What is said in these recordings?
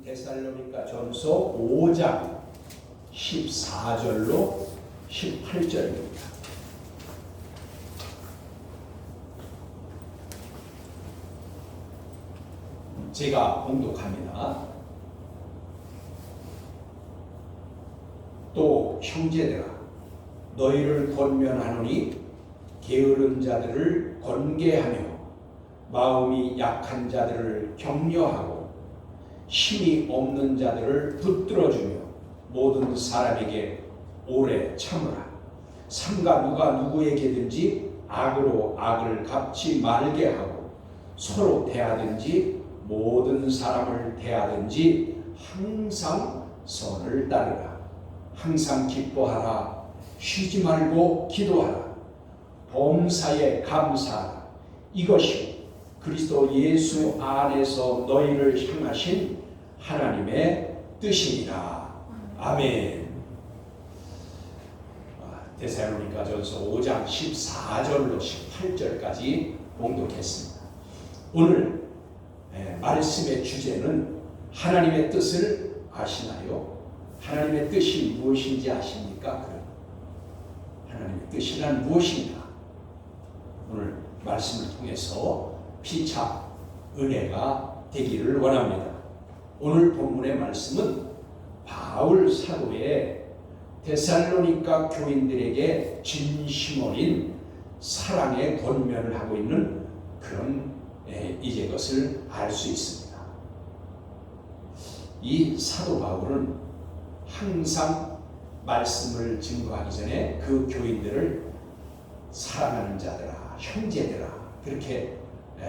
데살로니가 전서 5장 14절로 18절입니다. 제가 봉독합니다. 또 형제들아, 너희를 권면하노니 게으른 자들을 권계하며 마음이 약한 자들을 격려하고 힘이 없는 자들을 붙들어주며 모든 사람에게 오래 참으라. 삼가 누가 누구에게든지 악으로 악을 갚지 말게 하고 서로 대하든지 모든 사람을 대하든지 항상 선을 따르라. 항상 기뻐하라. 쉬지 말고 기도하라. 범사에 감사하라. 이것이 그리스도 예수 안에서 너희를 향하신 하나님의 뜻이니라. 아멘. 데살로니가 전서 5장 14절로 18절까지 봉독했습니다. 오늘 말씀의 주제는 하나님의 뜻을 아시나요? 하나님의 뜻이 무엇인지 아십니까? 하나님의 뜻이란 무엇인가? 오늘 말씀을 통해서 피차 은혜가 되기를 원합니다. 오늘 본문의 말씀은 바울 사도의 데살로니가 교인들에게 진심 어린 사랑의 권면을 하고 있는 그런 이제 것을 알 수 있습니다. 이 사도 바울은 항상 말씀을 증거하기 전에 그 교인들을 사랑하는 자들아, 형제들아 그렇게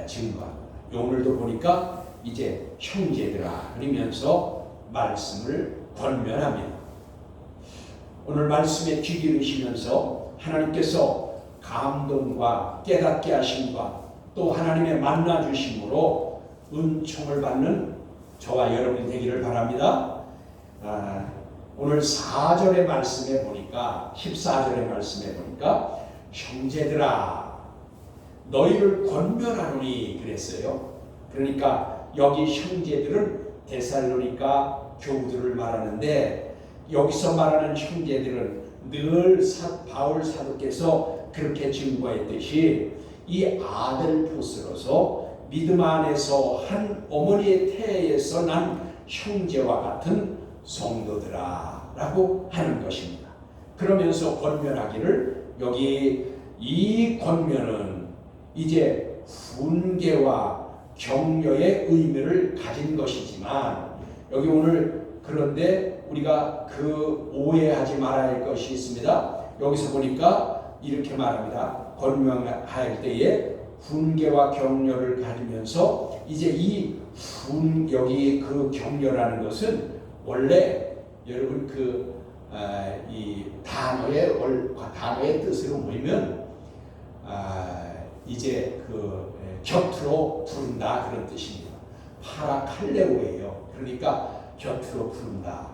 증거합니다. 오늘도 보니까 이제 형제들아 그러면서 말씀을 권면합니다. 오늘 말씀에 귀 기울이시면서 하나님께서 감동과 깨닫게 하심과 또 하나님의 만나 주심으로 은총을 받는 저와 여러분이 되기를 바랍니다. 오늘 4절의 말씀에 보니까 14절의 말씀에 보니까 형제들아 너희를 권면하노니 그랬어요. 그러니까 여기 형제들은 데살로니가 교우들을 말하는데 여기서 말하는 형제들은 늘 바울 사도께서 그렇게 증거했듯이 이 아들 포스로서 믿음 안에서 한 어머니의 태에서 난 형제와 같은 성도들아 라고 하는 것입니다. 그러면서 권면하기를 여기 이 권면은 이제 훈계와 격려의 의미를 가진 것이지만 여기 오늘 그런데 우리가 그 오해하지 말아야 할 것이 있습니다. 여기서 보니까 이렇게 말합니다. 권면할 때에 훈계와 격려를 가지면서 이제 여기 그 격려라는 것은 원래 여러분 이 단어의 뜻으로 보면 이제 곁으로 부른다 그런 뜻입니다. 파라칼레오예요. 그러니까 곁으로 부른다.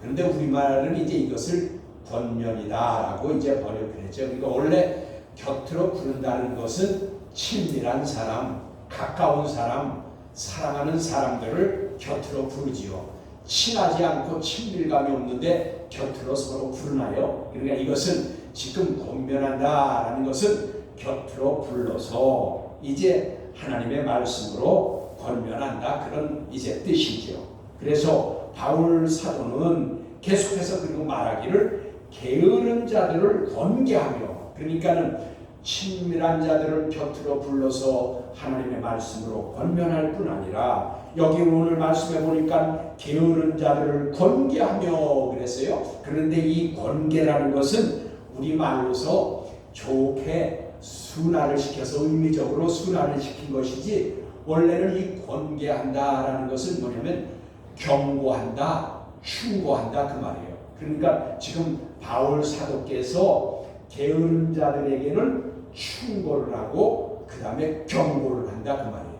그런데 우리말은 이제 이것을 권면이다라고 이제 번역을 했죠. 그러니까 원래 곁으로 부른다는 것은 친밀한 사람, 가까운 사람, 사랑하는 사람들을 곁으로 부르지요. 친하지 않고 친밀감이 없는데 곁으로 서로 부르나요? 그러니까 이것은 지금 권면한다라는 것은 곁으로 불러서 이제 하나님의 말씀으로 권면한다 그런 이제 뜻이죠. 그래서 바울 사도는 계속해서 그리고 말하기를 게으른 자들을 권계하며 그러니까는 친밀한 자들을 곁으로 불러서 하나님의 말씀으로 권면할 뿐 아니라 여기 오늘 말씀해 보니까 게으른 자들을 권계하며 그랬어요. 그런데 이 권계라는 것은 우리말로서 좋게 순화를 시켜서 의미적으로 순화를 시킨 것이지 원래는 이 권계한다라는 것은 뭐냐면 경고한다, 충고한다 그 말이에요. 그러니까 지금 바울 사도께서 게으른 자들에게는 충고를 하고 그 다음에 경고를 한다 그 말이에요.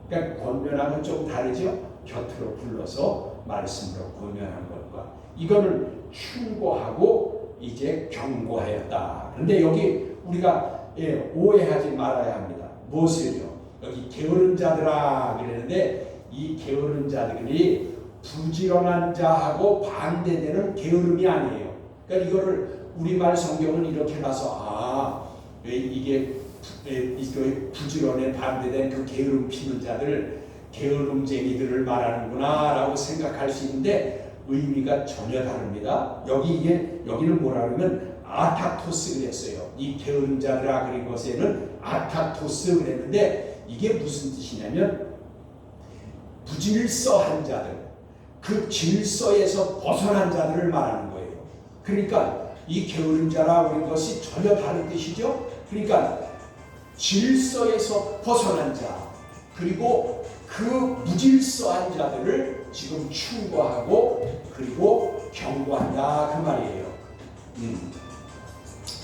그러니까 권면하면 좀 다르죠. 곁으로 불러서 말씀으로 권면한 것과 이거는 충고하고 이제 경고하였다. 그런데 여기 우리가 오해하지 말아야 합니다. 무엇을요? 여기 게으른 자들아 그랬는데 이 게으른 자들이 부지런한 자하고 반대되는 게으름이 아니에요. 그러니까 이거를 우리말 성경은 이렇게 봐서 이게 부지런에 반대된 그 게으름 피는 자들, 게으름쟁이들을 말하는구나 라고 생각할 수 있는데 의미가 전혀 다릅니다. 여기는 뭐라 그러면 아타토스 그랬어요. 이 게으른 자들아 그린 것에는 아타토스 그랬는데 이게 무슨 뜻이냐면 부질서한 자들, 그 질서에서 벗어난 자들을 말하는 거예요. 그러니까 이 게으른 자라 그런 것이 전혀 다른 뜻이죠. 그러니까 질서에서 벗어난 자, 그리고 그 무질서한 자들을 지금 충고하고 그리고 경고한다 그 말이에요.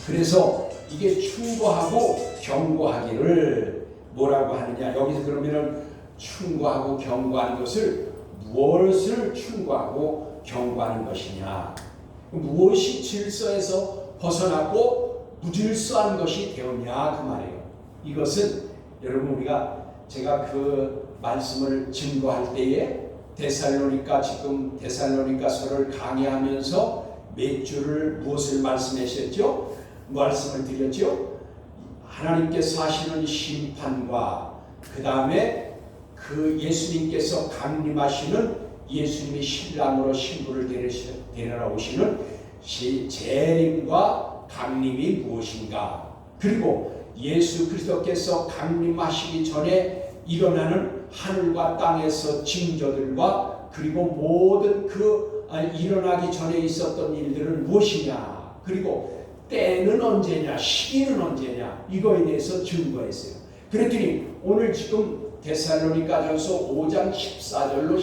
그래서 이게 충고하고 경고하기를 뭐라고 하느냐, 여기서 그러면은 충고하고 경고하는 것을 무엇을 충고하고 경고하는 것이냐, 무엇이 질서에서 벗어나고 무질서한 것이 되었냐 그 말이에요. 이것은 여러분 제가 그 말씀을 증거할 때에 지금 데살로니가서를 강의하면서 몇 주를 무엇을 말씀하셨죠? 말씀을 드렸죠? 하나님께서 하시는 심판과 그 다음에 그 예수님께서 강림하시는 예수님이 신랑으로 신부를 데려다 오시는 재림과 강림이 무엇인가, 그리고 예수 그리스도께서 강림하시기 전에 일어나는 하늘과 땅에서 징조들과 그리고 모든 일어나기 전에 있었던 일들은 무엇이냐, 그리고 때는 언제냐, 시기는 언제냐, 이거에 대해서 증거했어요. 그랬더니 오늘 지금 데살로니가전서 5장 14절로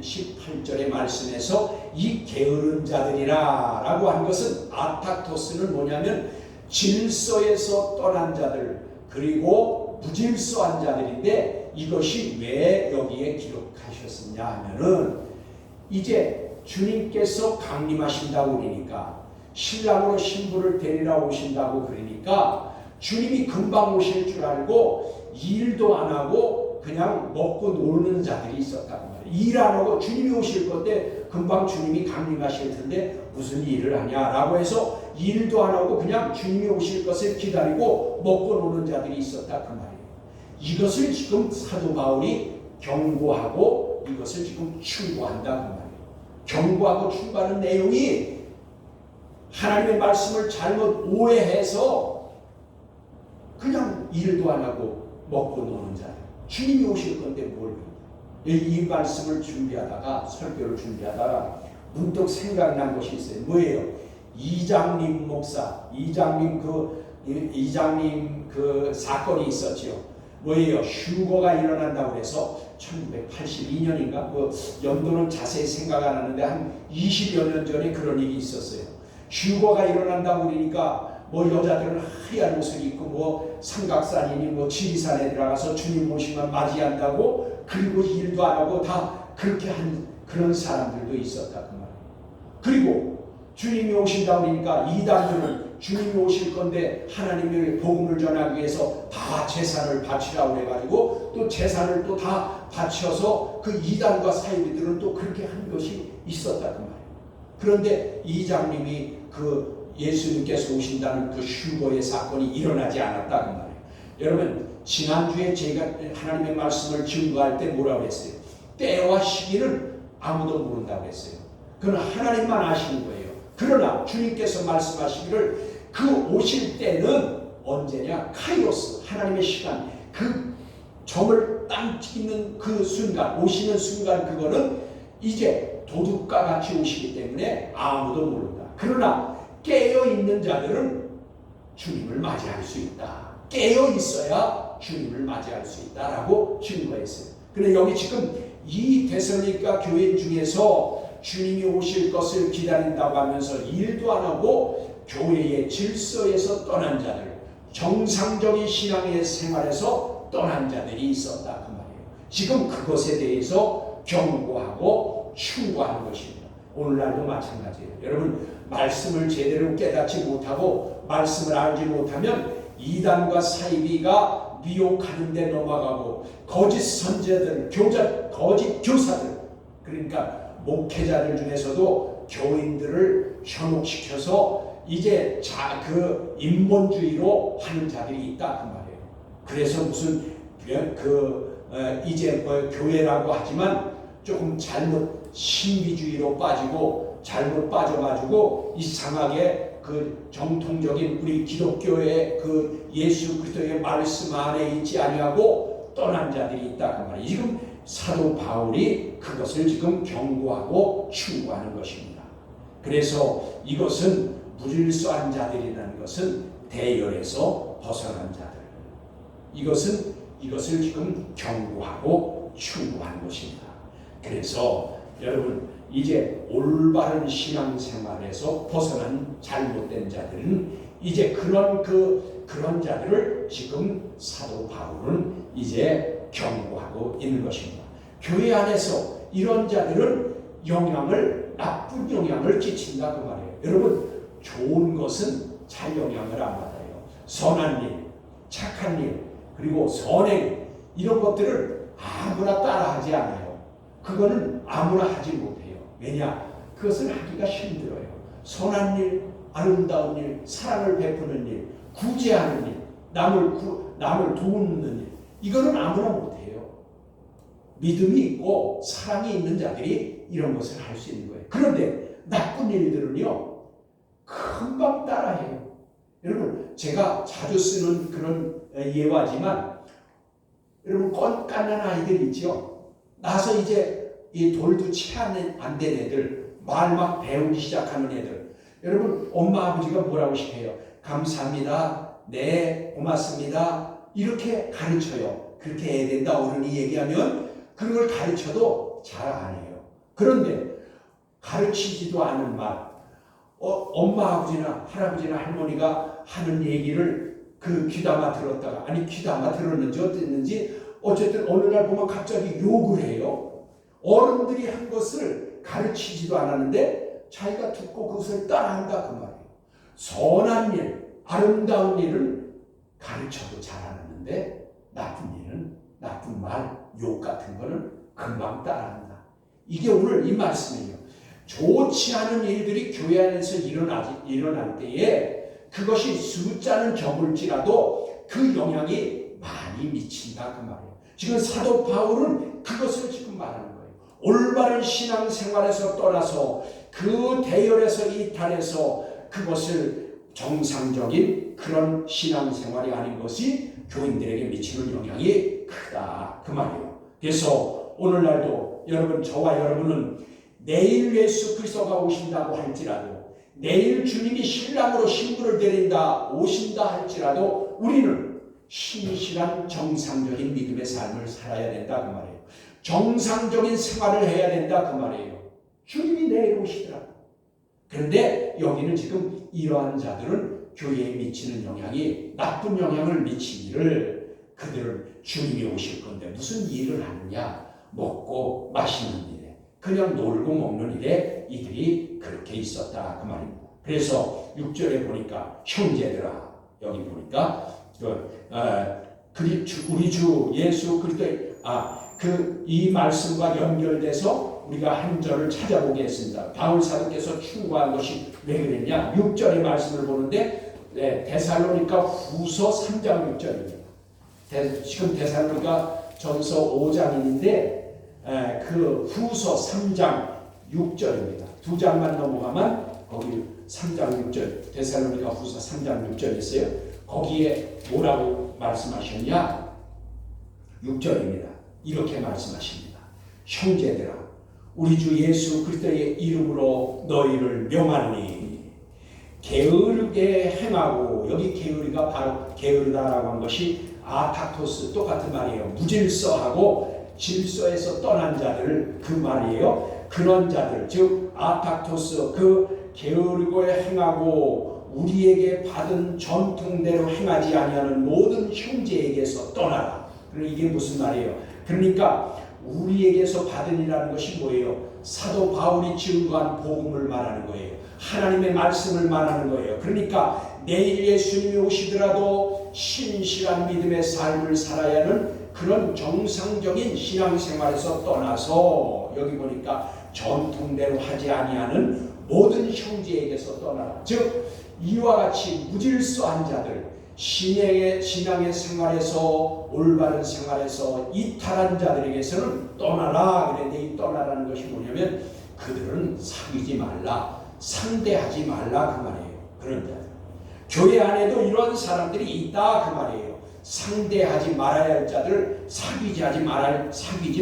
18절의 말씀에서 이 게으른 자들이라 라고 한 것은 아타토스는 뭐냐면 질서에서 떠난 자들 그리고 무질서한 자들인데, 이것이 왜 여기에 기록하셨느냐 하면은 이제 주님께서 강림하신다고 그러니까, 신랑으로 신부를 데리러 오신다고 그러니까 주님이 금방 오실 줄 알고 일도 안 하고 그냥 먹고 노는 자들이 있었단 말이에요. 일 안 하고 주님이 오실 건데 금방 주님이 강림하실 텐데 무슨 일을 하냐라고 해서 일도 안 하고 그냥 주님이 오실 것을 기다리고 먹고 노는 자들이 있었다 그 말이에요. 이것을 지금 사도 바울이 경고하고 이것을 지금 충고한다 그 말이에요. 경고하고 충고하는 내용이 하나님의 말씀을 잘못 오해해서 그냥 일도 안 하고 먹고 노는 자들, 주님이 오실 건데 뭘, 이 말씀을 준비하다가 설교를 준비하다가 문득 생각난 것이 있어요. 뭐예요? 이장님 목사, 이장님 그 사건이 있었죠. 뭐예요? 휴거가 일어난다고 해서 1982년인가 그 연도는 자세히 생각 안 하는데 한 20여 년 전에 그런 일이 있었어요. 휴거가 일어난다고 그러니까 뭐 여자들은 하얀 옷을 입고 뭐 삼각산이니 뭐 지리산에 들어가서 주님 오시면 맞이한다고, 그리고 일도 안 하고 다 그렇게 한 그런 사람들도 있었다 그 말이에요. 그리고 주님이 오신다고 그러니까 이단들은 주님이 오실 건데 하나님의 복음을 전하기 위해서 다 재산을 바치라고 해가지고 또 재산을 또 다 바쳐서 그 이단과 사이비들은 또 그렇게 한 것이 있었다 그 말이에요. 그런데 이장님이 그 예수님께서 오신다는 그 휴거의 사건이 일어나지 않았다 그 말이에요. 여러분 지난주에 제가 하나님의 말씀을 증거할 때 뭐라고 했어요? 때와 시기는 아무도 모른다고 했어요. 그건 하나님만 아시는 거예요. 그러나 주님께서 말씀하시기를 그 오실 때는 언제냐? 카이로스, 하나님의 시간, 그 점을 딱 찍는 그 순간, 오시는 순간, 그거는 이제 도둑과 같이 오시기 때문에 아무도 모른다. 그러나 깨어있는 자들은 주님을 맞이할 수 있다. 깨어 있어야 주님을 맞이할 수 있다라고 증거했어요. 그런데 여기 지금 이 데살로니가 교회 중에서 주님이 오실 것을 기다린다고 하면서 일도 안 하고 교회의 질서에서 떠난 자들, 정상적인 신앙의 생활에서 떠난 자들이 있었다 그 말이에요. 지금 그것에 대해서 경고하고 충고하는 것입니다. 오늘날도 마찬가지예요. 여러분 말씀을 제대로 깨닫지 못하고 말씀을 알지 못하면 이단과 사이비가 미혹하는 데 넘어가고 거짓 선지자들, 거짓 교사들, 그러니까 목회자들 중에서도 교인들을 현혹시켜서 이제 그 인본주의로 하는 자들이 있다 그 말이에요. 그래서 무슨 이제 뭐 교회라고 하지만 조금 잘못 신비주의로 빠지고 잘못 빠져가지고 이상하게 그 정통적인 우리 기독교의 그 예수 그리스도의 말씀 안에 있지 아니하고 떠난 자들이 있다 그 말이에요. 지금 사도 바울이 그것을 지금 경고하고 충고하는 것입니다. 그래서 이것은 무질서한 자들이라는 것은 대열에서 벗어난 자들, 이것을 지금 경고하고 충고하는 것입니다. 그래서 여러분 이제 올바른 신앙생활에서 벗어난 잘못된 자들은 이제 그런 자들을 지금 사도 바울은 이제 경고하고 있는 것입니다. 교회 안에서 이런 자들은 나쁜 영향을 끼친다 그 말이에요. 여러분 좋은 것은 잘 영향을 안 받아요. 선한 일, 착한 일, 그리고 선행 이런 것들을 아무나 따라하지 않아요. 그거는 아무나 하지 못해요. 왜냐? 그것을 하기가 힘들어요. 선한 일, 아름다운 일, 사랑을 베푸는 일, 구제하는 일, 남을 도우는 일, 이거는 아무나 못해요. 믿음이 있고 사랑이 있는 자들이 이런 것을 할 수 있는 거예요. 그런데 나쁜 일들은요 금방 따라해요. 여러분 제가 자주 쓰는 그런 예화지만 여러분 깐깐한 아이들 있죠. 나서 이제 이 돌도 채 안 된 애들, 말 막 배우기 시작하는 애들, 여러분 엄마 아버지가 뭐라고 시켜요? 감사합니다, 네 고맙습니다 이렇게 가르쳐요. 그렇게 해야 된다 어른이 얘기하면 그걸 가르쳐도 잘 안 해요. 그런데 가르치지도 않은 말, 엄마 아버지나 할아버지나 할머니가 하는 얘기를 귀담아 들었다가, 아니 귀담아 들었는지 어땠는지 어쨌든 어느 날 보면 갑자기 욕을 해요. 어른들이 한 것을 가르치지도 않았는데 자기가 듣고 그것을 따라한다 그 말이에요. 선한 일, 아름다운 일을 가르쳐도 잘 안 하는데 나쁜 일은, 나쁜 말, 욕 같은 거는 금방 따라한다. 이게 오늘 이 말씀이에요. 좋지 않은 일들이 교회 안에서 일어날 때에 그것이 숫자는 적을지라도 그 영향이 많이 미친다 그 말이에요. 지금 사도 바울은 그것을 지금 말하는 거예요. 올바른 신앙생활에서 떠나서 그 대열에서 이탈해서 그것을 정상적인 그런 신앙생활이 아닌 것이 교인들에게 미치는 영향이 크다 그 말이에요. 그래서 오늘날도 여러분, 저와 여러분은 내일 예수 그리스도가 오신다고 할지라도, 내일 주님이 신랑으로 신부를 데린다 오신다 할지라도 우리는 신실한 정상적인 믿음의 삶을 살아야 된다 그 말이에요. 정상적인 생활을 해야 된다 그 말이에요. 주님이 내일 오시더라도. 그런데 여기는 지금 이러한 자들은 교회에 미치는 영향이 나쁜 영향을 미치기를, 그들은 주님이 오실 건데 무슨 일을 하느냐, 먹고 마시는 일에, 그냥 놀고 먹는 일에 이들이 그렇게 있었다 그 말입니다. 그래서 6절에 보니까 형제들아, 여기 보니까 우리 주 예수 그리스도의 이 말씀과 연결돼서 우리가 한 절을 찾아보겠습니다. 바울 사도께서 충고한 것이 왜 그랬냐? 6절의 말씀을 보는데 데살로니가 후서 3장 6절입니다. 지금 데살로니가 전서 5장인데 그 후서 3장 6절입니다. 두 장만 넘어가면 거기 3장 6절, 데살로니가 후서 3장 6절 있어요. 거기에 뭐라고 말씀하셨냐? 6절입니다. 이렇게 말씀하십니다. 형제들아, 우리 주 예수 그리스도의 이름으로 너희를 명하노니 게으르게 행하고, 여기 게으르가 바로 게으르다라고 한 것이 아타토스, 똑같은 말이에요. 무질서하고 질서에서 떠난 자들 그 말이에요. 그런 자들, 즉 아타토스, 그 게으르고 행하고 우리에게 받은 전통대로 행하지 아니하는 모든 형제에게서 떠나라. 이게 무슨 말이에요? 그러니까 우리에게서 받은이라는 것이 뭐예요? 사도 바울이 증거한 복음을 말하는 거예요. 하나님의 말씀을 말하는 거예요. 그러니까 내일 예수님이 오시더라도 신실한 믿음의 삶을 살아야 하는 그런 정상적인 신앙생활에서 떠나서 여기 보니까 전통대로 하지 아니하는 모든 형제에게서 떠나라. 즉 이와 같이 무질서한 자들, 신앙의 생활에서 올바른 생활에서 이탈한 자들에게서는 떠나라. 그런데 이 떠나라는 것이 뭐냐면 그들은 사귀지 말라, 상대하지 말라 그 말이에요. 그런 자들. 교회 안에도 이런 사람들이 있다 그 말이에요. 상대하지 말아야 할 자들, 사귀지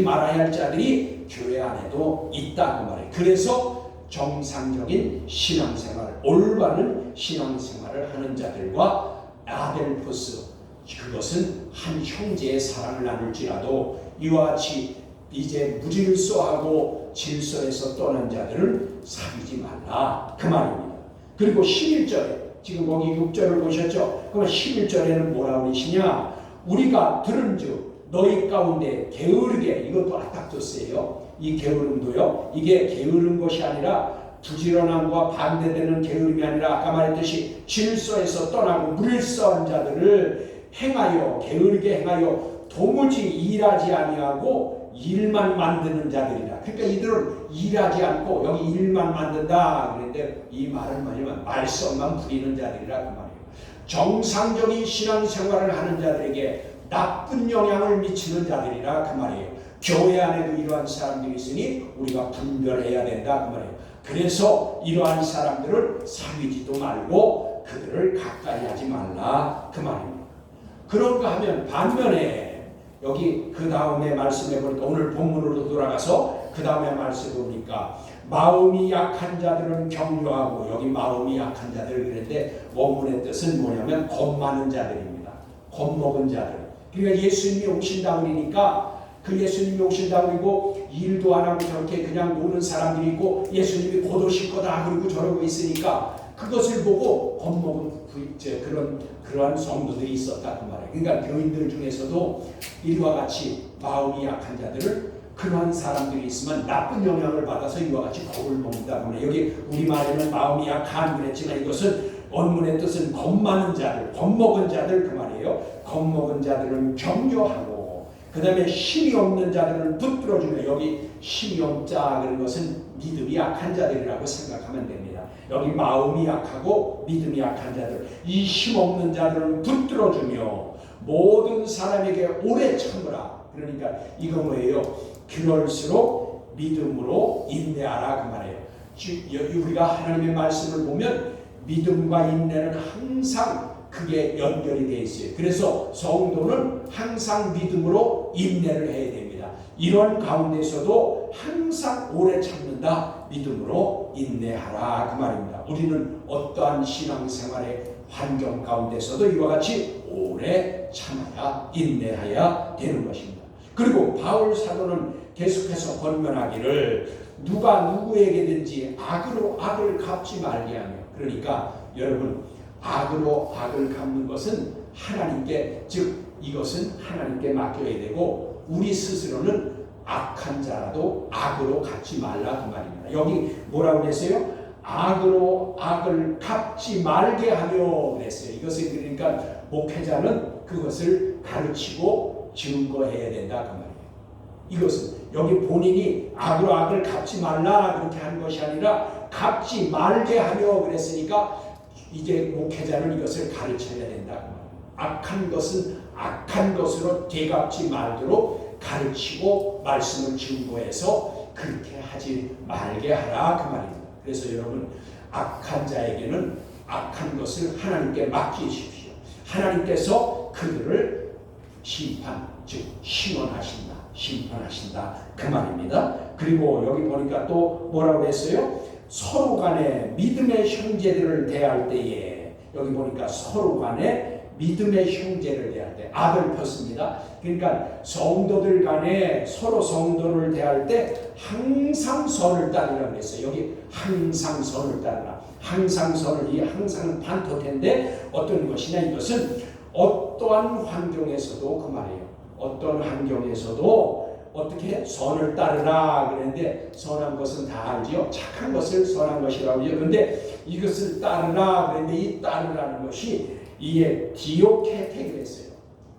말아야 할 자들이 교회 안에도 있다 그 말이에요. 그래서 정상적인 신앙생활, 올바른 신앙생활을 하는 자들과 아델포스, 그것은 한 형제의 사랑을 나눌지라도 이와 같이 이제 무질서하고 질서에서 떠난 자들을 사귀지 말라 그 말입니다. 그리고 11절에 지금 거기 6절을 보셨죠? 그러면 11절에는 뭐라고 그러시냐? 우리가 들은즉 너희 가운데 게으르게, 이것도 아탁도스예요. 이 게으름도요, 이게 게으른 것이 아니라 부지런함과 반대되는 게으름이 아니라 아까 말했듯이 질서에서 떠나고 무질서한 자들을 행하여, 게으르게 행하여 도무지 일하지 아니하고 일만 만드는 자들이라. 그러니까 이들은 일하지 않고 여기 일만 만든다. 그런데 이 말은 뭐냐면 말썽만 부리는 자들이라 그 말이에요. 정상적인 신앙생활을 하는 자들에게 나쁜 영향을 미치는 자들이라 그 말이에요. 교회 안에도 이러한 사람들이 있으니 우리가 분별해야 된다 그 말이에요. 그래서 이러한 사람들을 사귀지도 말고 그들을 가까이 하지 말라 그 말입니다. 그런가 하면 반면에 여기 그 다음에 말씀해 보니까 오늘 본문으로 돌아가서 그 다음에 말씀해 보니까 마음이 약한 자들은 격려하고, 여기 마음이 약한 자들 그랬는데 원문의 뜻은 뭐냐면 겁 많은 자들입니다. 겁먹은 자들. 그러니까 예수님이 오신다 그러니까 그 예수님이 오신다 그리고 일도 안 하고 저렇게 그냥 노는 사람들이 있고 예수님이 곧 오실 거다 그러고 저러고 있으니까 그것을 보고 겁먹은 그러한 성도들이 있었다 그 말이에요. 그러니까 교인들 중에서도 이와 같이 마음이 약한 자들을 그러한 사람들이 있으면 나쁜 영향을 받아서 이와 같이 겁을 먹는다 그 말이에요. 여기 우리말에는 마음이 약한 그랬지만 이것은 원문의 뜻은 겁 많은 자들, 겁먹은 자들 그 말이에요. 겁먹은 자들은 격려하고 그 다음에 힘이 없는 자들은 붙들어주며, 여기 힘이 없자 그런 것은 믿음이 약한 자들이라고 생각하면 됩니다. 여기 마음이 약하고 믿음이 약한 자들, 이 힘없는 자들은 붙들어주며 모든 사람에게 오래 참으라. 그러니까 이거 뭐예요? 그럴수록 믿음으로 인내하라 그 말이에요. 우리가 하나님의 말씀을 보면 믿음과 인내는 항상 그게 연결이 되어 있어요. 그래서 성도는 항상 믿음으로 인내를 해야 됩니다. 이런 가운데서도 항상 오래 참는다. 믿음으로 인내하라 그 말입니다. 우리는 어떠한 신앙생활의 환경 가운데서도 이와 같이 오래 참아야, 인내해야 되는 것입니다. 그리고 바울 사도는 계속해서 권면하기를 누가 누구에게든지 악으로 악을 갚지 말게 하며, 그러니까 여러분 악으로 악을 갚는 것은 하나님께, 즉 이것은 하나님께 맡겨야 되고 우리 스스로는 악한 자라도 악으로 갚지 말라 그 말입니다. 여기 뭐라고 했어요? 악으로 악을 갚지 말게 하려 그랬어요. 이것은 그러니까 목회자는 그것을 가르치고 증거해야 된다 그 말이에요. 이것은 여기 본인이 악으로 악을 갚지 말라 그렇게 하는 것이 아니라 갚지 말게 하려 그랬으니까 이제 목회자는 이것을 가르쳐야 된다 그 말이에요. 악한 것은 악한 것으로 되갚지 말도록 가르치고 말씀을 증거해서 그렇게 하지 말게 하라 그 말입니다. 그래서 여러분 악한 자에게는 악한 것을 하나님께 맡기십시오. 하나님께서 그들을 심판, 즉 심판하신다 그 말입니다. 그리고 여기 보니까 또 뭐라고 했어요? 서로 간에 믿음의 형제들을 대할 때에, 여기 보니까 서로 간에 믿음의 형제를 대할 때, 아들포스입니다. 그러니까 성도들 간에 서로 성도를 대할 때 항상 선을 따르라고 했어요. 여기 항상 선을 따르라. 항상 선을, 이 항상은 반토태인데 어떤 것이냐, 이것은 어떠한 환경에서도 그 말이에요. 어떤 환경에서도 어떻게 선을 따르라 그랬는데, 선한 것은 다 알지요. 착한 것을 선한 것이라고 하죠. 그런데 이것을 따르라 그랬는데 이 따르라는 것이 이게 디오케테라고 했어요.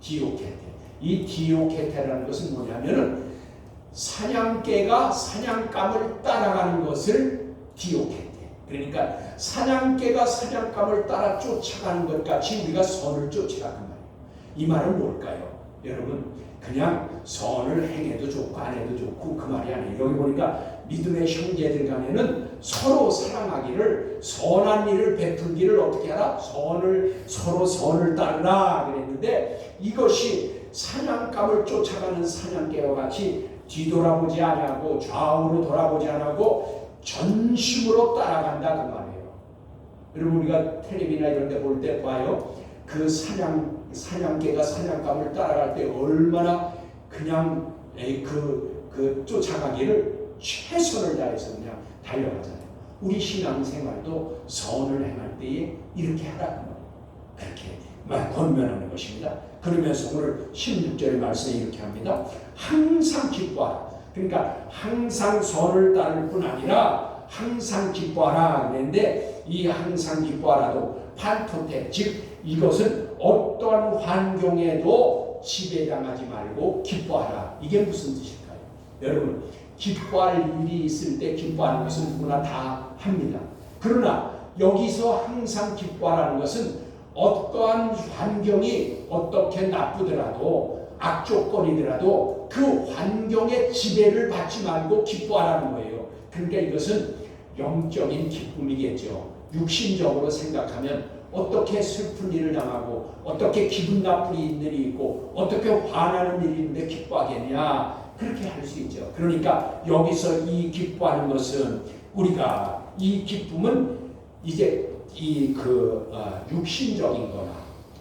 디오케테. 이 디오케테라는 것은 뭐냐면은 사냥개가 사냥감을 따라가는 것을 디오케테. 그러니까 사냥개가 사냥감을 따라 쫓아가는 것 같이 우리가 선을 쫓아가는 말이에요. 이 말은 뭘까요? 여러분, 그냥 선을 행해도 좋고 안 해도 좋고 그 말이 아니에요. 여기 보니까 믿음의 형제들 간에는 서로 사랑하기를, 선한 일을 베풀기를 어떻게 하라? 서로 선을 따르라 그랬는데, 이것이 사냥감을 쫓아가는 사냥개와 같이 뒤돌아보지 아니하고 좌우로 돌아보지 않고 전심으로 따라간다 그 말이에요. 여러분, 우리가 텔레비나 이런 데 볼 때 봐요. 그 사냥개가 사냥감을 따라갈 때 얼마나 그냥 쫓아가기를 최선을 다해서 그냥 달려가잖아요. 우리 신앙생활도 선을 행할 때에 이렇게 하라는 거예요. 그렇게 권면하는 것입니다. 그러면서 오늘 16절의 말씀에 이렇게 합니다. 항상 기뻐하라. 그러니까 항상 선을 따를 뿐 아니라 항상 기뻐하라 그랬는데, 이 항상 기뻐하라도 판토테, 즉 이것은 어떠한 환경에도 지배당하지 말고 기뻐하라. 이게 무슨 뜻일까요? 여러분, 기뻐할 일이 있을 때 기뻐하는 것은 누구나 다 합니다. 그러나 여기서 항상 기뻐하라는 것은 어떠한 환경이 어떻게 나쁘더라도 악조건이더라도 그 환경의 지배를 받지 말고 기뻐하라는 거예요. 그러니까 이것은 영적인 기쁨이겠죠. 육신적으로 생각하면 어떻게 슬픈 일을 당하고 어떻게 기분 나쁜 일이 있고 어떻게 화나는 일이 있는데 기뻐하겠냐, 그렇게 할 수 있죠. 그러니까 여기서 이 기뻐하는 것은, 우리가 이 기쁨은 이제 육신적인 거나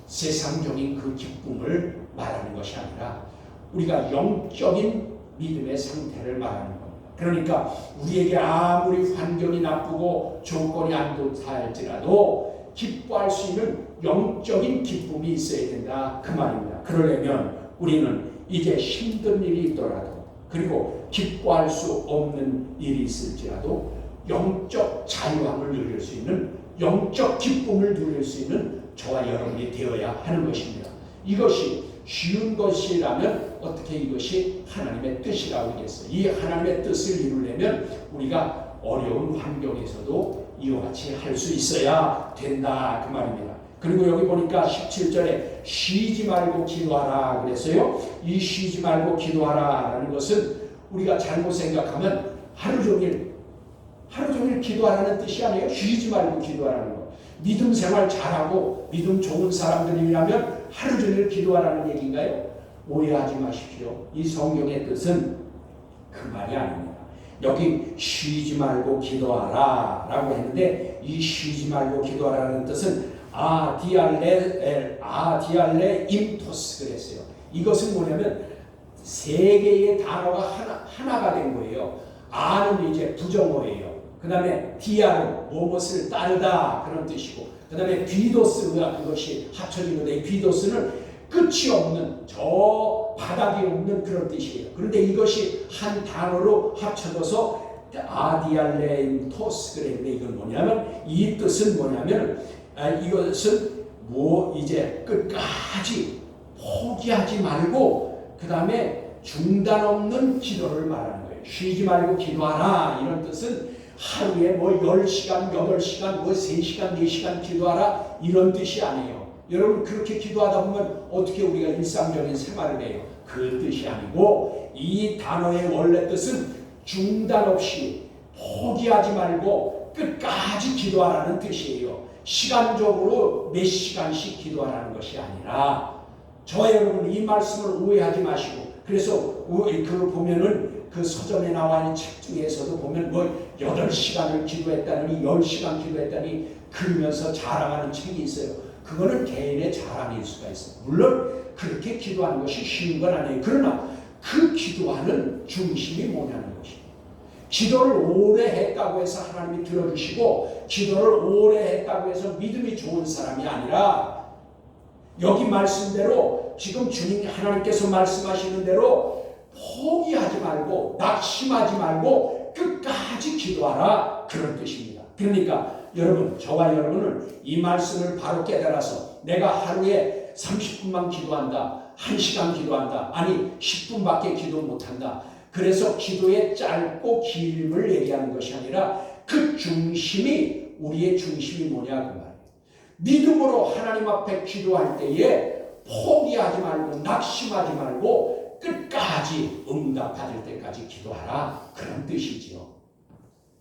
세상적인 그 기쁨을 말하는 것이 아니라 우리가 영적인 믿음의 상태를 말하는 겁니다. 그러니까 우리에게 아무리 환경이 나쁘고 조건이 안 좋다 할지라도 기뻐할 수 있는 영적인 기쁨이 있어야 된다 그 말입니다. 그러려면 우리는 이제 힘든 일이 있더라도, 그리고 기뻐할 수 없는 일이 있을지라도 영적 자유함을 누릴 수 있는, 영적 기쁨을 누릴 수 있는 저와 여러분이 되어야 하는 것입니다. 이것이 쉬운 것이라면 어떻게 이것이 하나님의 뜻이라고 하겠어요. 이 하나님의 뜻을 이루려면 우리가 어려운 환경에서도 이와 같이 할 수 있어야 된다 그 말입니다. 그리고 여기 보니까 17절에 쉬지 말고 기도하라 그랬어요. 이 쉬지 말고 기도하라 라는 것은 우리가 잘못 생각하면 하루 종일 기도하라는 뜻이 아니에요. 쉬지 말고 기도하라는 거. 믿음 생활 잘하고 믿음 좋은 사람들이라면 하루 종일 기도하라는 얘기인가요? 오해하지 마십시오. 이 성경의 뜻은 그 말이 아닙니다. 여기 쉬지 말고 기도하라 라고 했는데, 이 쉬지 말고 기도하라는 뜻은 디알레 임토스 그랬어요. 이것은 뭐냐면 세 개의 단어가 하나가 된 거예요. 아는 이제 부정어예요. 그 다음에 디아는 무엇을 따르다 그런 뜻이고, 그 다음에 귀도스가 그것이 합쳐진 건데, 귀도스는 끝이 없는, 저 바닥이 없는 그런 뜻이에요. 그런데 이것이 한 단어로 합쳐져서 아디알레임토스 그랬는데, 이건 뭐냐면, 이 뜻은 뭐냐면 이것은 이제 끝까지 포기하지 말고 그 다음에 중단 없는 기도를 말하는 거예요. 쉬지 말고 기도하라 이런 뜻은 하루에 10시간, 8시간, 3시간, 4시간 기도하라 이런 뜻이 아니에요. 여러분, 그렇게 기도하다 보면 어떻게 우리가 일상적인 생활을 해요? 그 뜻이 아니고, 이 단어의 원래 뜻은 중단 없이 포기하지 말고 끝까지 기도하라는 뜻이에요. 시간적으로 몇 시간씩 기도하라는 것이 아니라, 저와 여러분 이 말씀을 오해하지 마시고, 그래서 보면은 그 서점에 나와 있는 책 중에서도 보면 8시간을 기도했다니 10시간 기도했다니 그러면서 자랑하는 책이 있어요. 그거는 개인의 자랑일 수가 있어요. 물론 그렇게 기도하는 것이 쉬운 건 아니에요. 그러나 그 기도하는 중심이 뭐냐는 것이에요. 기도를 오래 했다고 해서 하나님이 들어주시고, 기도를 오래 했다고 해서 믿음이 좋은 사람이 아니라, 여기 말씀대로 지금 주님 하나님께서 말씀하시는 대로 포기하지 말고 낙심하지 말고 끝까지 기도하라 그런 뜻입니다. 그러니까 여러분, 저와 여러분은 이 말씀을 바로 깨달아서 내가 하루에 30분만 기도한다, 1시간 기도한다, 아니 10분밖에 기도 못한다. 그래서 기도의 짧고 길음을 얘기하는 것이 아니라 그 중심이, 우리의 중심이 뭐냐 그 말이에요. 믿음으로 하나님 앞에 기도할 때에 포기하지 말고 낙심하지 말고 끝까지 응답받을 때까지 기도하라, 그런 뜻이지요.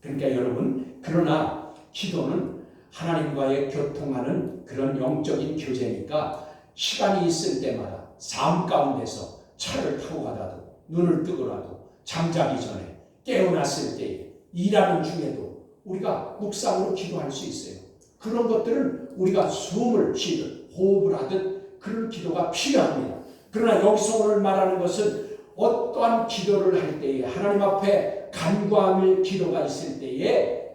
그러니까 여러분, 그러나 기도는 하나님과의 교통하는 그런 영적인 교제니까 시간이 있을 때마다 삶 가운데서 차를 타고 가다도 눈을 뜨고라도 잠자기 전에 깨어났을 때에 일하는 중에도 우리가 묵상으로 기도할 수 있어요. 그런 것들은 우리가 숨을 쉬듯 호흡을 하듯 그런 기도가 필요합니다. 그러나 여기서 오늘 말하는 것은 어떠한 기도를 할 때에 하나님 앞에 간구함의 기도가 있을 때에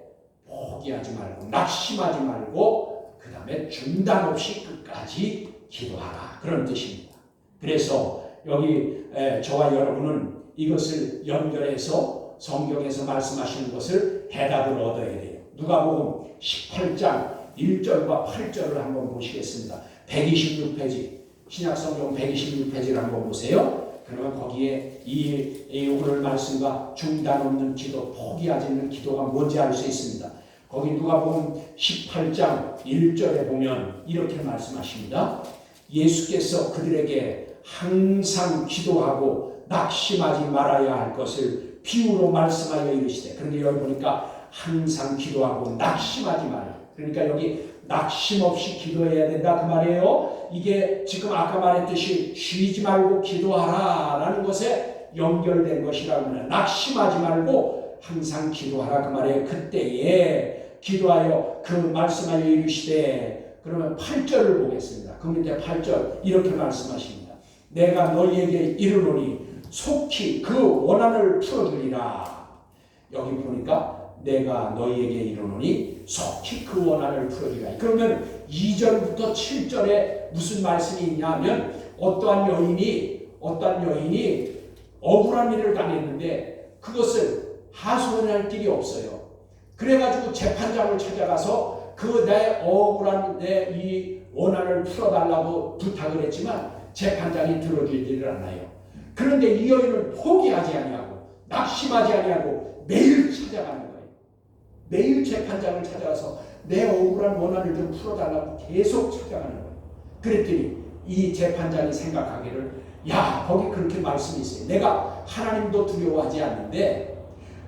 포기하지 말고 낙심하지 말고 그 다음에 중단 없이 끝까지 기도하라, 그런 뜻입니다. 그래서 여기 저와 여러분은 이것을 연결해서 성경에서 말씀하시는 것을 대답을 얻어야 돼요. 누가복음 18장 1절과 8절을 한번 보시겠습니다. 126페이지, 신약성경 126페이지를 한번 보세요. 그러면 거기에 이 오늘 말씀과 중단 없는 기도, 포기하지 않는 기도가 뭔지 알 수 있습니다. 거기 누가복음 18장 1절에 보면 이렇게 말씀하십니다. 예수께서 그들에게 항상 기도하고 낙심하지 말아야 할 것을 비유로 말씀하여 이르시되, 그런데 여기 보니까 항상 기도하고 낙심하지 말아요. 그러니까 여기 낙심 없이 기도해야 된다 그 말이에요. 이게 지금 아까 말했듯이 쉬지 말고 기도하라 라는 것에 연결된 것이라고 합니다. 낙심하지 말고 항상 기도하라 그 말이에요. 그때에 기도하여 그 말씀하여 이르시되, 그러면 8절을 보겠습니다. 그 밑에 8절 이렇게 말씀하십니다. 내가 너희에게 이르노니 속히 그 원한을 풀어주리라. 여기 보니까 내가 너희에게 이르노니 속히 그 원한을 풀어주리라. 그러면 2절부터 7절에 무슨 말씀이 있냐면 어떠한 여인이 억울한 일을 당했는데 그것을 하소연할 길이 없어요. 그래가지고 재판장을 찾아가서 그 내 억울한 내 이 원한을 풀어달라고 부탁을 했지만 재판장이 들어주지를 않아요. 그런데 이 여인은 포기하지 아니하고 낙심하지 아니하고 매일 찾아가는 거예요. 매일 재판장을 찾아가서 내 억울한 원한을 좀 풀어달라고 계속 찾아가는 거예요. 그랬더니 이 재판장이 생각하기를, 야, 거기 그렇게 말씀이 있어요. 내가 하나님도 두려워하지 않는데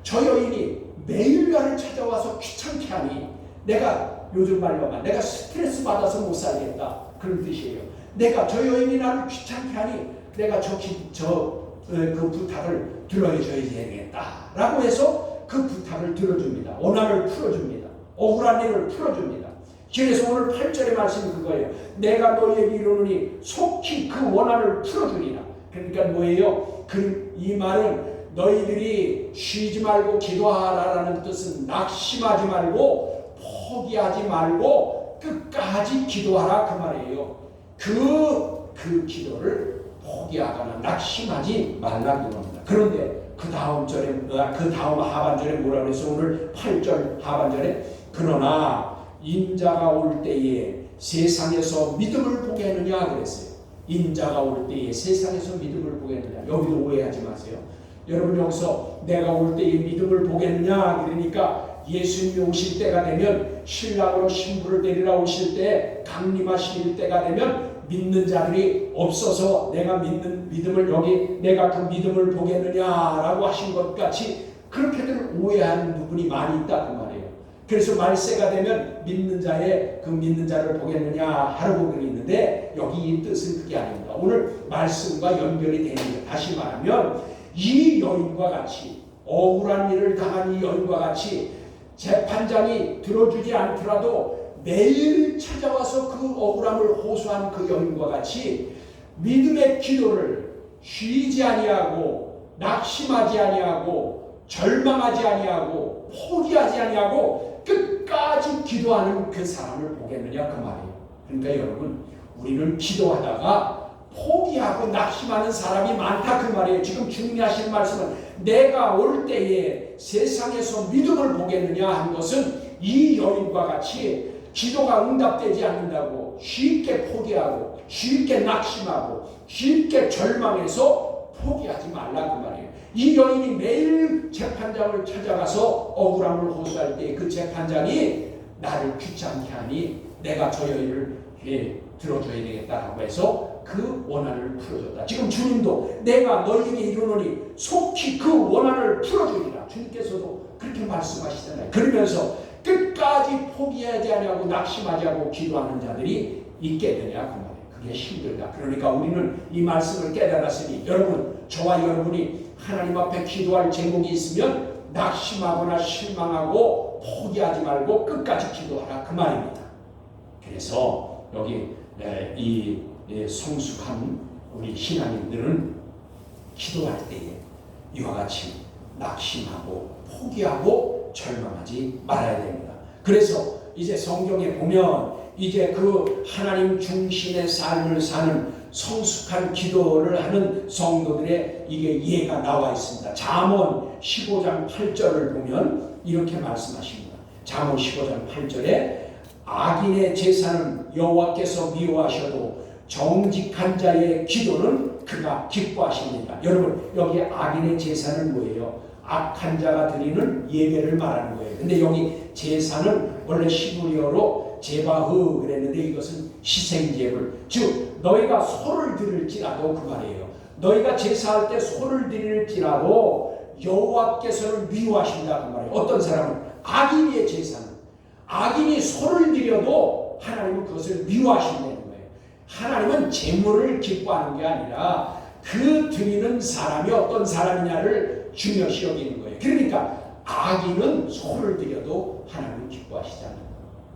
저 여인이 매일 나를 찾아와서 귀찮게 하니 내가, 요즘 말로 하면 내가 스트레스 받아서 못 살겠다, 그런 뜻이에요. 내가 저 여인이 나를 귀찮게 하니 내가 그 부탁을 들어줘야 되겠다 라고 해서 그 부탁을 들어줍니다. 원한을 풀어줍니다. 억울한 일을 풀어줍니다. 그래서 오늘 8절의 말씀이 그거예요. 내가 너희에게 이르노니 속히 그 원한을 풀어주리라. 그러니까 뭐예요? 이 말은 너희들이 쉬지 말고 기도하라라는 뜻은 낙심하지 말고 포기하지 말고 끝까지 기도하라 그 말이에요. 그 기도를 포기하거나 낙심하지 말라고 합니다. 그런데 그 다음 하반절에 뭐라고 해서 오늘 8절 하반절에 그러나 인자가 올 때에 세상에서 믿음을 보겠느냐 그랬어요. 인자가 올 때에 세상에서 믿음을 보겠느냐. 여기도 오해하지 마세요. 여러분, 여기서 내가 올 때에 믿음을 보겠느냐 그러니까 예수님이 오실 때가 되면, 신랑으로 신부를 데리러 오실 때 강림하실 때가 되면 믿는 자들이 없어서 내가 믿는 믿음을, 여기 내가 그 믿음을 보겠느냐라고 하신 것 같이 그렇게들 오해하는 부분이 많이 있다 그 말이에요. 그래서 말세가 되면 믿는 자를 보겠느냐 하라고 그랬는데 여기 이 뜻은 그게 아닙니다. 오늘 말씀과 연결이 되는 거예요. 다시 말하면 이 여인과 같이, 억울한 일을 당한 이 여인과 같이 재판장이 들어주지 않더라도 매일 찾아와서 그 억울함을 호소한 그 여인과 같이 믿음의 기도를 쉬지 아니하고 낙심하지 아니하고 절망하지 아니하고 포기하지 아니하고 끝까지 기도하는 그 사람을 보겠느냐 그 말이에요. 그러니까 여러분, 우리는 기도하다가 포기하고 낙심하는 사람이 많다 그 말이에요. 지금 주님이 하시는 말씀은 내가 올 때에 세상에서 믿음을 보겠느냐 하는 것은 이 여인과 같이 기도가 응답되지 않는다고 쉽게 포기하고 쉽게 낙심하고 쉽게 절망해서 포기하지 말라 그 말이에요. 이 여인이 매일 재판장을 찾아가서 억울함을 호소할 때 그 재판장이 나를 귀찮게 하니 내가 저 여인을 들어줘야 되겠다라고 해서 그 원한을 풀어줬다. 지금 주님도 내가 너희에게 이르노니 속히 그 원한을 풀어주리라. 주님께서도 그렇게 말씀하시잖아요. 그러면서 끝까지 포기하지 아니하고 낙심하지 않고 기도하는 자들이 있게 되냐 그 말이에요. 그게 힘들다. 그러니까 우리는 이 말씀을 깨달았으니 여러분, 저와 여러분이 하나님 앞에 기도할 제목이 있으면 낙심하거나 실망하고 포기하지 말고 끝까지 기도하라 그 말입니다. 그래서 여기 이 성숙한 우리 신앙인들은 기도할 때에 이와 같이 낙심하고 포기하고 절망하지 말아야 됩니다. 그래서 이제 성경에 보면 이제 그 하나님 중심의 삶을 사는 성숙한 기도를 하는 성도들의 이게 예가 나와 있습니다. 잠언 15장 8절을 보면 이렇게 말씀하십니다. 잠언 15장 8절에 악인의 제사는 여호와께서 미워하셔도 정직한 자의 기도는 그가 기뻐하십니다. 여러분, 여기 악인의 제사는 뭐예요? 악한 자가 드리는 예배를 말하는 거예요. 근데 여기 제사는 원래 시브리어로 제바흐 그랬는데 이것은 희생제물, 즉 너희가 소를 드릴지라도 그 말이에요. 너희가 제사할 때 소를 드릴지라도 여호와께서는 미워하신다 그 말이에요. 어떤 사람은 악인의 제사는 악인이 소를 드려도 하나님은 그것을 미워하신다는 거예요. 하나님은 제물을 기뻐하는 게 아니라 그 드리는 사람이 어떤 사람이냐를 중요시 여기는 거예요. 그러니까 악인은 소를 드려도 하나님은 기뻐하시지 않는 거예요.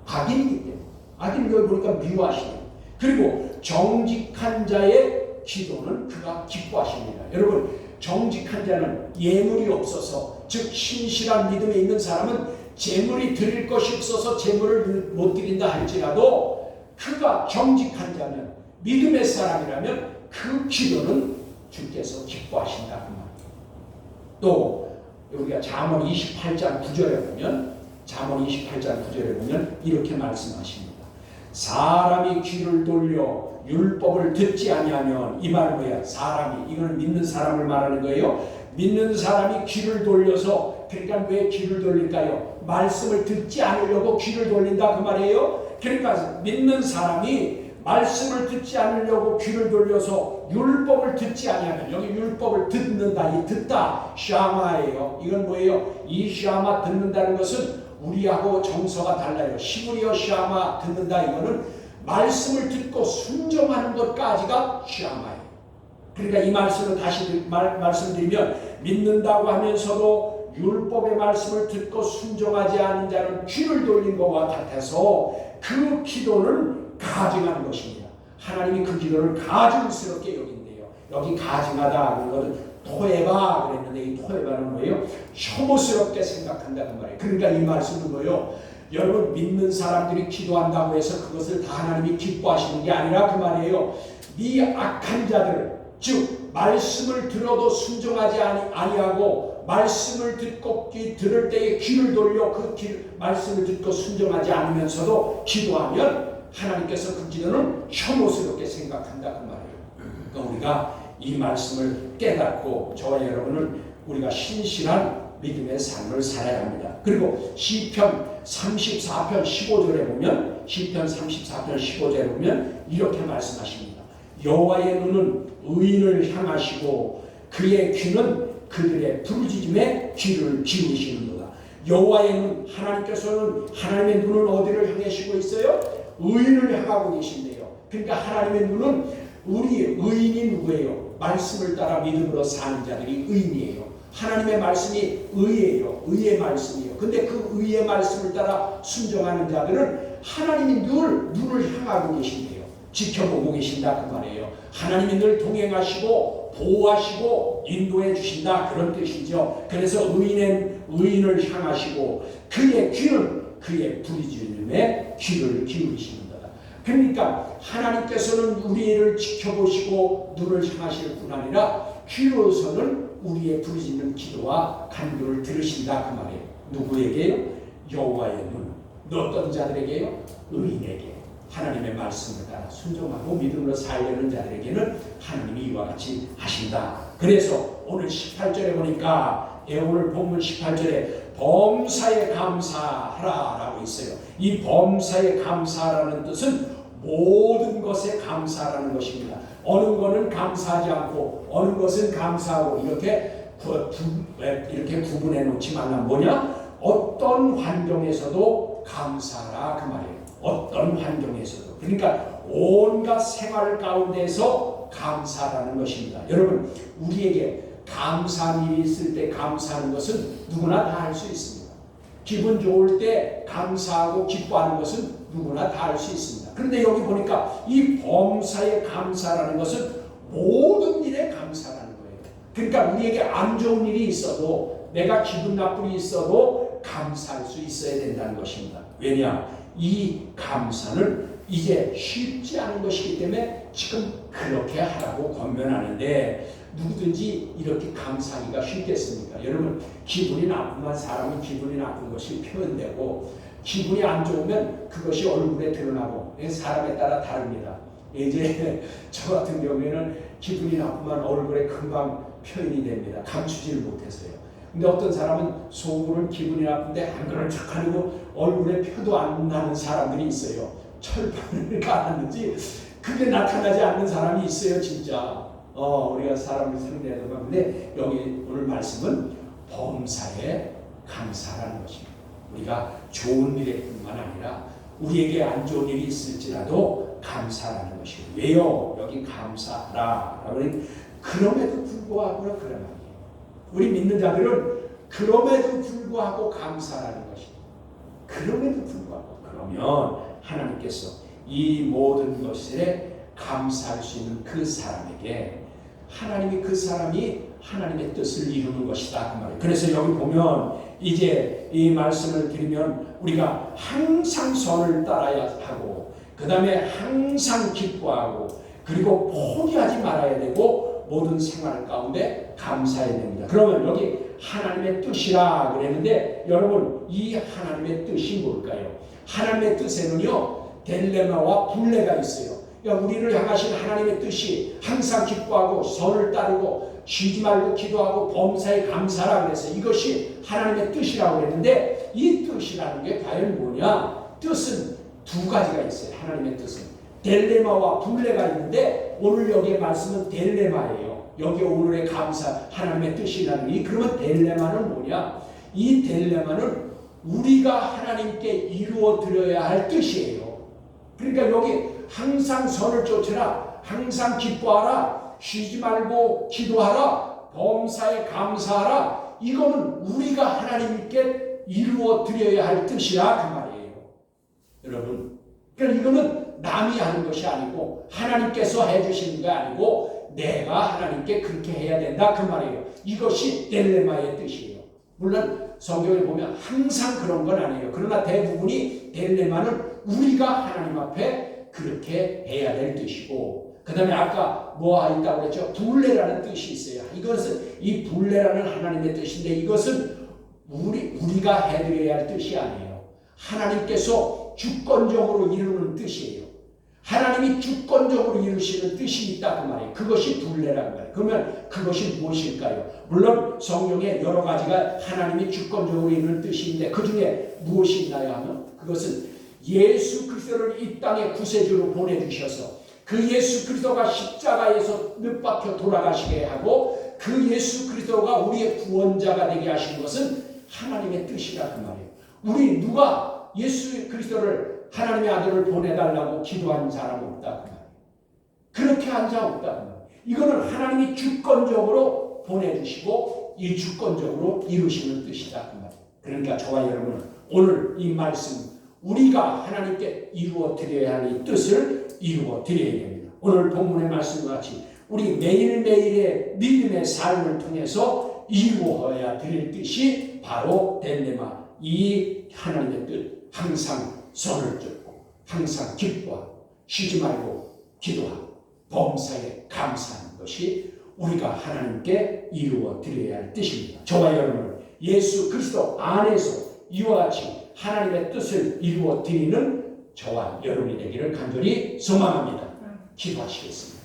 악인이기 때문에. 악인을 여기 보니까 미워하시네요. 그리고 정직한 자의 기도는 그가 기뻐하십니다. 여러분, 정직한 자는 예물이 없어서, 즉 신실한 믿음에 있는 사람은 재물이 드릴 것이 없어서 재물을 못 드린다 할지라도 그가 정직한 자면, 믿음의 사람이라면 그 기도는 주께서 기뻐하신다 그 말이에요. 또 우리가 잠언 28장 9절에 보면, 잠언 28장 9절에 보면 이렇게 말씀하십니다. 사람이 귀를 돌려 율법을 듣지 아니하면, 이 말 뭐야? 사람이, 이건 믿는 사람을 말하는 거예요. 믿는 사람이 귀를 돌려서, 그러니까 왜 귀를 돌릴까요? 말씀을 듣지 않으려고 귀를 돌린다 그 말이에요. 그러니까 믿는 사람이 말씀을 듣지 않으려고 귀를 돌려서 율법을 듣지 아니하면, 여기 율법을 듣는다, 이 듣다 샤마예요. 이건 뭐예요? 이 샤마 듣는다는 것은 우리하고 정서가 달라요. 시브리어 샤마 듣는다, 이거는 말씀을 듣고 순종하는 것까지가 샤마예요. 그러니까 이 말씀을 다시 말씀드리면, 믿는다고 하면서도 율법의 말씀을 듣고 순종하지 않은 자는 귀를 돌린 것과 같아서 그 기도는 가증한 것입니다. 하나님이 그 기도를 가증스럽게 여긴대요. 여기 가증하다 그런 것은 토에바 그랬는데, 이 토에바는 뭐예요? 혐오스럽게 생각한다는 말이에요. 그러니까 이 말씀은 뭐예요? 여러분, 믿는 사람들이 기도한다고 해서 그것을 다 하나님이 기뻐하시는 게 아니라 그 말이에요. 이 악한 자들, 즉 말씀을 들어도 순종하지 아니하고 말씀을 듣고 들을 때에 귀를 돌려 그 말씀을 듣고 순종하지 않으면서도 기도하면 하나님께서 그 기도는 혐오스럽게 생각한다 그 말이에요. 그러니까 우리가 이 말씀을 깨닫고 저와 여러분은 우리가 신실한 믿음의 삶을 살아야 합니다. 그리고 시편 34편 15절에 보면, 시편 34편 15절에 보면 이렇게 말씀하십니다. 여호와의 눈은 의인을 향하시고 그의 귀는 그들의 부르짖음에 귀를 기울이시는도다. 여호와의 눈, 하나님께서는 하나님의 눈은 어디를 향하시고 있어요? 의인을 향하고 계신데요. 그러니까 하나님의 눈은 우리 의인이 누구예요? 말씀을 따라 믿음으로 사는 자들이 의인이에요. 하나님의 말씀이 의예요. 의의 말씀이에요. 근데 그 의의 말씀을 따라 순종하는 자들은 하나님이 늘 눈을 향하고 계신대요. 지켜보고 계신다 그 말이에요. 하나님이 늘 동행하시고 보호하시고 인도해 주신다 그런 뜻이죠. 그래서 의인을 향하시고 그의 귀는 그의 부르짖음에 귀를 기울이시는 거다. 그러니까 하나님께서는 우리를 지켜보시고 눈을 향하실 뿐 아니라 귀로서는 우리의 부르짖는 기도와 간구를 들으신다 그 말이에요. 누구에게요? 여호와의 눈. 어떤 자들에게요? 의인에게. 하나님의 말씀을 따라 순종하고 믿음으로 살려는 자들에게는 하나님이 이와 같이 하신다. 그래서 오늘 18절에 보니까 오늘 본문 18절에 범사에 감사하라 라고 있어요. 이 범사에 감사라는 뜻은 모든 것에 감사라는 것입니다. 어느 것은 감사하지 않고 어느 것은 감사하고 이렇게 구분해 놓지 말라. 뭐냐? 어떤 환경에서도 감사하라 그 말이에요. 어떤 환경에서도. 그러니까 온갖 생활 가운데서 감사라는 것입니다. 여러분, 우리에게 감사한 일이 있을 때 감사하는 것은 누구나 다 할 수 있습니다. 기분 좋을 때 감사하고 기뻐하는 것은 누구나 다 할 수 있습니다. 그런데 여기 보니까 이 범사에 감사라는 것은 모든 일에 감사라는 거예요. 그러니까 우리에게 안 좋은 일이 있어도 내가 기분 나쁜 일이 있어도 감사할 수 있어야 된다는 것입니다. 왜냐? 이 감사는 이제 쉽지 않은 것이기 때문에 지금 그렇게 하라고 권면하는데 누구든지 이렇게 감사하기가 쉽겠습니까? 여러분, 기분이 나쁘면 사람은 기분이 나쁜 것이 표현되고 기분이 안 좋으면 그것이 얼굴에 드러나고 사람에 따라 다릅니다. 이제 저 같은 경우에는 기분이 나쁘면 얼굴에 금방 표현이 됩니다. 감추지를 못해서요. 근데 어떤 사람은 속으로는 기분이 나쁜데 안 그런 척하고 얼굴에 표도 안 나는 사람들이 있어요. 철판을 깔았는지 그게 나타나지 않는 사람이 있어요, 진짜. 우리가 사람을 상대하는 건데 여기 오늘 말씀은 범사에 감사라는 것입니다. 우리가 좋은 일에 뿐만 아니라 우리에게 안 좋은 일이 있을지라도 감사라는 것이에요. 왜요? 여기 감사라. 그럼에도 불구하고 그런 말이에요. 우리 믿는 자들은 그럼에도 불구하고 감사라는 것입니다. 그럼에도 불구하고. 그러면 하나님께서 이 모든 것에 감사할 수 있는 그 사람에게 하나님이 그 사람이 하나님의 뜻을 이루는 것이다 그 말이에요. 그래서 여기 보면 이제 이 말씀을 드리면 우리가 항상 선을 따라야 하고 그 다음에 항상 기뻐하고 그리고 포기하지 말아야 되고 모든 생활 가운데 감사해야 됩니다. 그러면 여기 하나님의 뜻이라 그랬는데 여러분, 이 하나님의 뜻이 뭘까요? 하나님의 뜻에는요 딜레마와 분레가 있어요. 그러니까 우리를 향하신 하나님의 뜻이 항상 기뻐하고 선을 따르고 쉬지 말고 기도하고 범사에 감사라 그래서 이것이 하나님의 뜻이라고 했는데 이 뜻이라는 게 과연 뭐냐? 뜻은 두 가지가 있어요. 하나님의 뜻은 딜레마와 분레가 있는데 오늘 여기에 말씀은 딜레마예요. 여기 오늘의 감사 하나님의 뜻이라는 게 그러면 딜레마는 뭐냐? 이 딜레마는 우리가 하나님께 이루어 드려야 할 뜻이에요. 그러니까 여기 항상 선을 쫓으라, 항상 기뻐하라, 쉬지 말고 기도하라, 범사에 감사하라. 이거는 우리가 하나님께 이루어 드려야 할 뜻이야 그 말이에요. 여러분, 그러니까 이거는 남이 하는 것이 아니고 하나님께서 해주시는 게 아니고 내가 하나님께 그렇게 해야 된다 그 말이에요. 이것이 딜레마의 뜻이에요. 물론 성경에 보면 항상 그런 건 아니에요. 그러나 대부분이 딜레마는 우리가 하나님 앞에 그렇게 해야 될 뜻이고 그 다음에 아까 뭐 있다고 그랬죠? 분레라는 뜻이 있어요. 이것은 이 분레라는 하나님의 뜻인데 이것은 우리가 해드려야 할 뜻이 아니에요. 하나님께서 주권적으로 이루는 뜻이에요. 하나님이 주권적으로 이루시는 뜻이 있다 그 말이에요. 그것이 분레라는 거예요. 그러면 그것이 무엇일까요? 물론 성경에 여러 가지가 하나님이 주권적으로 이루는 뜻이 있는데 그 중에 무엇이 있나요 하면 그것은 예수 그리스도를 이 땅에 구세주로 보내주셔서 그 예수 그리스도가 십자가에서 못 박혀 돌아가시게 하고 그 예수 그리스도가 우리의 구원자가 되게 하신 것은 하나님의 뜻이라 그 말이에요. 우리 누가 예수 그리스도를 하나님의 아들을 보내달라고 기도한 사람 없다 그 말이에요. 그렇게 한 자 없다 그 말이에요. 이거는 하나님이 주권적으로 보내주시고 이 주권적으로 이루시는 뜻이다 그 말이에요. 그러니까 저와 여러분은 오늘 이 말씀 우리가 하나님께 이루어 드려야 할 이 뜻을 이루어 드려야 됩니다. 오늘 본문의 말씀과 같이 우리 매일매일의 믿음의 삶을 통해서 이루어야 될 뜻이 바로 딜레마, 이 하나님의 뜻, 항상 선을 쫓고 항상 기뻐하고 쉬지 말고 기도하고 범사에 감사하는 것이 우리가 하나님께 이루어 드려야 할 뜻입니다. 저와 여러분은 예수 그리스도 안에서 이와 같이 하나님의 뜻을 이루어 드리는 저와 여러분이 되기를 간절히 소망합니다. 기도하시겠습니다.